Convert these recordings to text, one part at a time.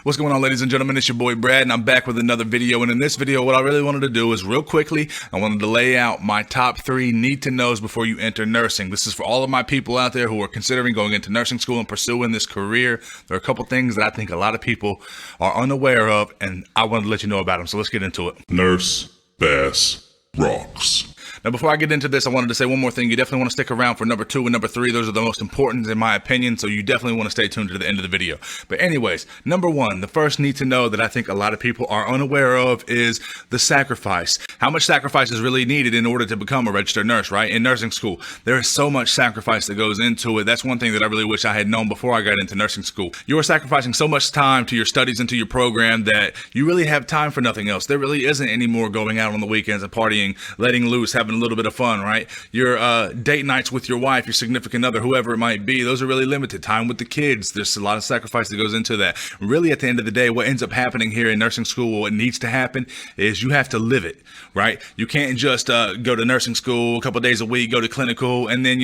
What's going on, ladies and gentlemen? It's your boy Brad, and I'm back with another video. And in this video, what I really wanted to do is real quickly, I wanted to lay out my top 3 need-to-knows before you enter nursing. This is for all of my people out there who are considering going into nursing school and pursuing this career. There are a couple things that I think a lot of people are unaware of, and I wanted to let you know about them. So let's get into it. Nurse Bass rocks. Now, before I get into this, I wanted to say one more thing. You definitely want to stick around for number 2 and number 3. Those are the most important in my opinion, so you definitely want to stay tuned to the end of the video. But anyways, number 1, the first need to know that I think a lot of people are unaware of is the sacrifice. How much sacrifice is really needed in order to become a registered nurse, right? In nursing school, there is so much sacrifice that goes into it. That's one thing that I really wish I had known before I got into nursing school. You are sacrificing so much time to your studies and to your program that you really have time for nothing else. There really isn't any more going out on the weekends and partying, letting loose, having a little bit of fun, right? Your date nights with your wife, your significant other, whoever it might be, those are really limited. Time with the kids, there's a lot of sacrifice that goes into that. Really, at the end of the day, what ends up happening here in nursing school, what needs to happen is you have to live it, right? You can't just go to nursing school a couple days a week, go to clinical, and then,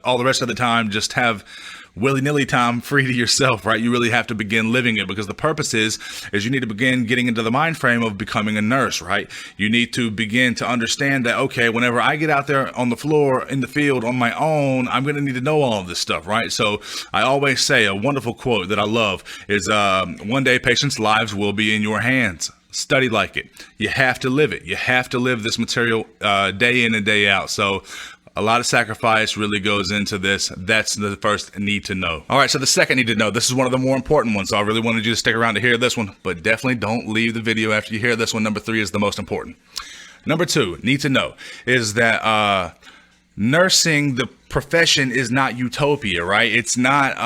all the rest of the time just have willy-nilly time free to yourself, right? You really have to begin living it, because the purpose is you need to begin getting into the mind frame of becoming a nurse, right? You need to begin to understand that, okay, whenever I get out there on the floor, in the field, on my own, I'm going to need to know all of this stuff, right? So I always say a wonderful quote that I love is, one day patients' lives will be in your hands. Study like it. You have to live it. You have to live this material day in and day out. So a lot of sacrifice really goes into this. That's the first need to know. All right, so the second need to know, this is one of the more important ones. So I really wanted you to stick around to hear this one, but definitely don't leave the video after you hear this one. Number 3 is the most important. Number 2, need to know, is that nursing, the profession, is not utopia, right? It's not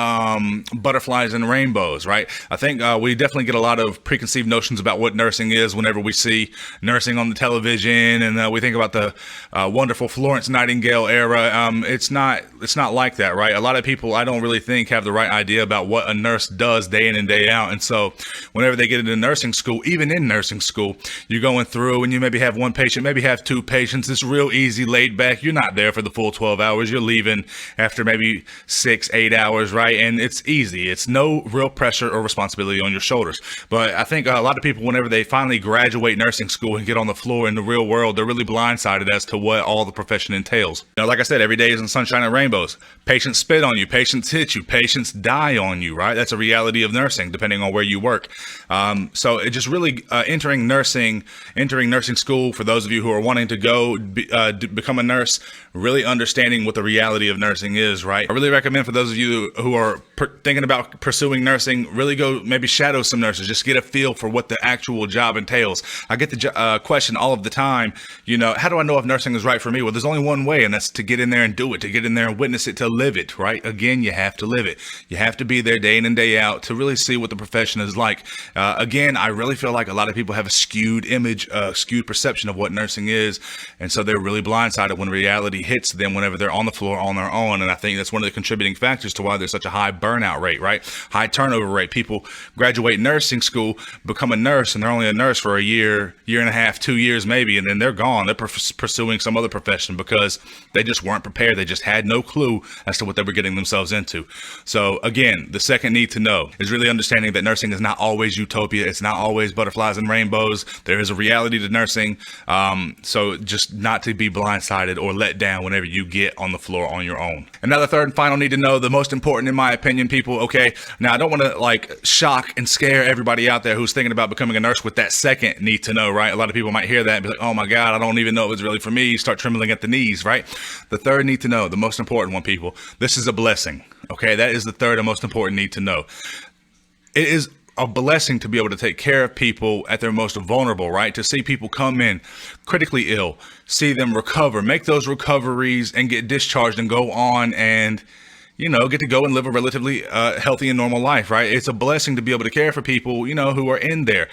butterflies and rainbows, right? I think we definitely get a lot of preconceived notions about what nursing is whenever we see nursing on the television, and we think about the wonderful Florence Nightingale era. It's not like that, right? A lot of people, I don't really think, have the right idea about what a nurse does day in and day out. And so whenever they get into nursing school, even in nursing school, you're going through and you maybe have 1 patient, maybe have 2 patients. It's real easy, laid back. You're not there for the full 12 hours. You're leaving after maybe 6-8 hours, right? And it's easy. It's no real pressure or responsibility on your shoulders. But I think a lot of people, whenever they finally graduate nursing school and get on the floor in the real world, they're really blindsided as to what all the profession entails. Like I said, every day isn't sunshine and rainbows. Patients spit on you, patients hit you, patients die on you, right? That's a reality of nursing, depending on where you work. So it just really entering nursing school, for those of you who are wanting to go become a nurse, really understanding what the reality of nursing is, right? I really recommend, for those of you who are thinking about pursuing nursing, really go maybe shadow some nurses, just get a feel for what the actual job entails. I get the question all of the time, how do I know if nursing is right for me? Well, there's only one way, and that's to get in there and do it, to get in there and witness it, to live it, right? Again, you have to live it. You have to be there day in and day out to really see what the profession is like. Again, I really feel like a lot of people have a skewed image, skewed perception of what nursing is, and so they're really blindsided when reality hits them whenever they're on the floor on their own. And I think that's one of the contributing factors to why there's such a high burnout rate, right? High turnover rate. People graduate nursing school, become a nurse, and they're only a nurse for a year and a half, 2 years maybe, and then they're gone. They're pursuing some other profession because they just weren't prepared. They just had no clue as to what they were getting themselves into. So again, the second need to know is really understanding that nursing is not always utopia. It's not always butterflies and rainbows. There is a reality to nursing. So just not to be blindsided or let down whenever you get on the floor on your own. Another third and final need to know, the most important in my opinion, people, okay, now I don't want to shock and scare everybody out there who's thinking about becoming a nurse with that second need to know, right? A lot of people might hear that and be like, oh my God, I don't even know if it's really for me. You start trembling at the knees, right? The third need to know, the most important one, people, this is a blessing, okay? That is the third and most important need to know. It is a blessing to be able to take care of people at their most vulnerable, right? To see people come in critically ill, see them recover, make those recoveries and get discharged and go on and get to go and live a relatively healthy and normal life, right? It's a blessing to be able to care for people, who are in there.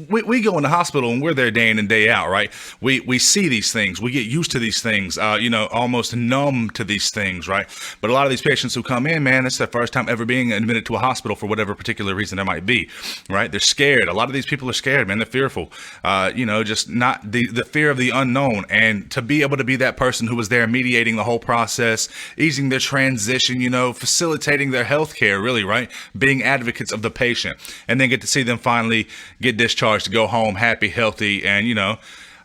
We go in the hospital and we're there day in and day out, right? We see these things. We get used to these things, almost numb to these things, right? But a lot of these patients who come in, man, it's their first time ever being admitted to a hospital for whatever particular reason there might be, right? They're scared. A lot of these people are scared, man. They're fearful, just not the fear of the unknown. And to be able to be that person who was there mediating the whole process, easing their transition, transition, you know, facilitating their health care, really, right? Being advocates of the patient, and then get to see them finally get discharged to go home happy, healthy, and, you know,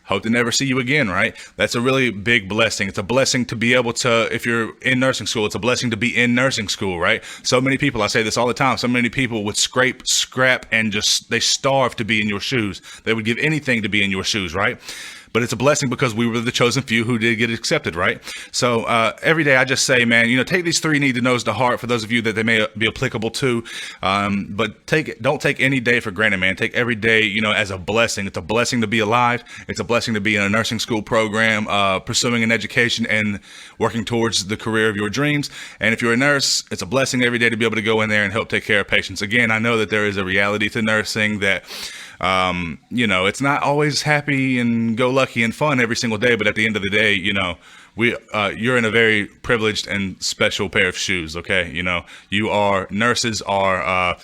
hope to never see you again, right? That's a really big blessing. It's a blessing to be able to, if you're in nursing school, it's a blessing to be in nursing school, right? So many people, I say this all the time, so many people would scrap, and just, they starve to be in your shoes. They would give anything to be in your shoes, right? But it's a blessing because we were the chosen few who did get accepted, right? So every day I just say, man, you know, take these 3 need to knows to heart for those of you that they may be applicable to. But don't take any day for granted, man. Take every day, you know, as a blessing. It's a blessing to be alive. It's a blessing to be in a nursing school program, pursuing an education and working towards the career of your dreams. And if you're a nurse, it's a blessing every day to be able to go in there and help take care of patients. Again, I know that there is a reality to nursing that, you know, it's not always happy and go lucky and fun every single day, but at the end of the day, you know, you're in a very privileged and special pair of shoes. Okay. You know, nurses are,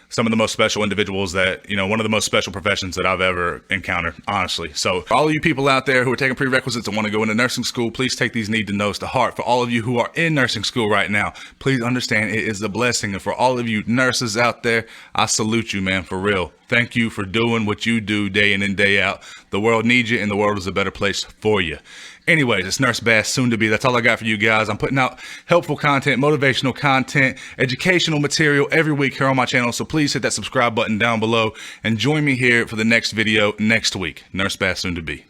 some of the most special individuals that, you know, one of the most special professions that I've ever encountered, honestly. So for all of you people out there who are taking prerequisites and want to go into nursing school, please take these need to knows to heart. For all of you who are in nursing school right now, please understand it is a blessing. And for all of you nurses out there, I salute you, man, for real. Thank you for doing what you do day in and day out. The world needs you, and the world is a better place for you. Anyways, it's Nurse Bass, soon to be. That's all I got for you guys. I'm putting out helpful content, motivational content, educational material every week here on my channel. So please hit that subscribe button down below and join me here for the next video next week. Nurse Bass, soon to be.